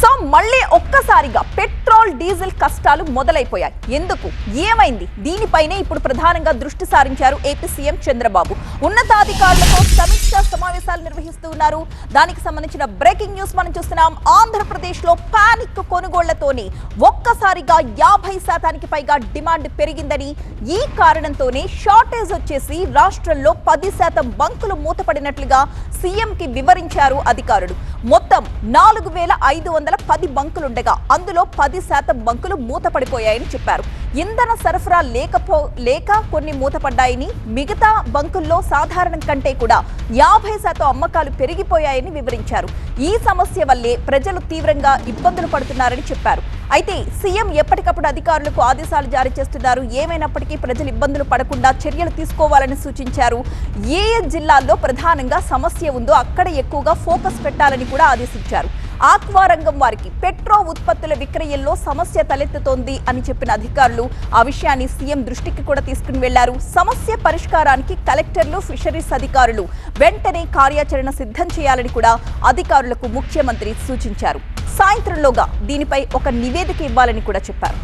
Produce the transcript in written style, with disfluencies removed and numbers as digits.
So మళ్ళీ ఒక్కసారిగా petrol diesel కష్టాలు మొదలైపోయాయి. ఎందుకు, ఏమైంది? దీనిపైనే ఇప్పుడు ప్రధానంగా దృష్టి సారించారు ఏపీ సీఎం చంద్రబాబు. ఉన్నతాధికారులతో సమీక్షా సమావేశాలు నిర్వహిస్తూ ఉన్నారు. దానికి సంబంధించిన బ్రేకింగ్ న్యూస్ మనం చూస్తున్నాం. ఆంధ్రప్రదేశ్ లో పానిక్ కొనుగోళ్లతోనే ఒక్కసారిగా 50% పైగా డిమాండ్ పెరిగిందని, ఈ కారణంతోనే షార్టేజ్ వచ్చేసి రాష్ట్రంలో 10% బంకులు మూతపడినట్లుగా సీఎం కి వివరించారు అధికారులు. మొత్తం 4510 బంకులుండగా అందులో 10% బంకులు మూతపడిపోయాయని చెప్పారు. ఇంధన సరఫరా లేక కొన్ని మూతపడ్డాయని, మిగతా బంకుల్లో సాధారణం కంటే కూడా 50% అమ్మకాలు పెరిగిపోయాయని వివరించారు. ఈ సమస్య వల్లే ప్రజలు తీవ్రంగా ఇబ్బందులు పడుతున్నారని చెప్పారు. అయితే సీఎం ఎప్పటికప్పుడు అధికారులకు ఆదేశాలు జారీ చేస్తున్నారు. ఏమైనప్పటికీ ప్రజలు ఇబ్బందులు పడకుండా చర్యలు తీసుకోవాలని సూచించారు. ఏ జిల్లాల్లో ప్రధానంగా సమస్య ఉందో అక్కడ ఎక్కువగా ఫోకస్ పెట్టాలని కూడా ఆదేశించారు. ఆక్వా రంగం వారికి పెట్రోల్ ఉత్పత్తుల విక్రయంలో సమస్య తలెత్తుతోంది అని చెప్పిన అధికారులు ఆ విషయాన్ని సీఎం దృష్టికి కూడా తీసుకుని వెళ్లారు. సమస్య పరిష్కారానికి కలెక్టర్లు, ఫిషరీస్ అధికారులు వెంటనే కార్యాచరణ సిద్ధం చేయాలని కూడా అధికారులకు ముఖ్యమంత్రి సూచించారు. సాయంత్రంలోగా దీనిపై ఒక నివేదిక ఇవ్వాలని కూడా చెప్పారు.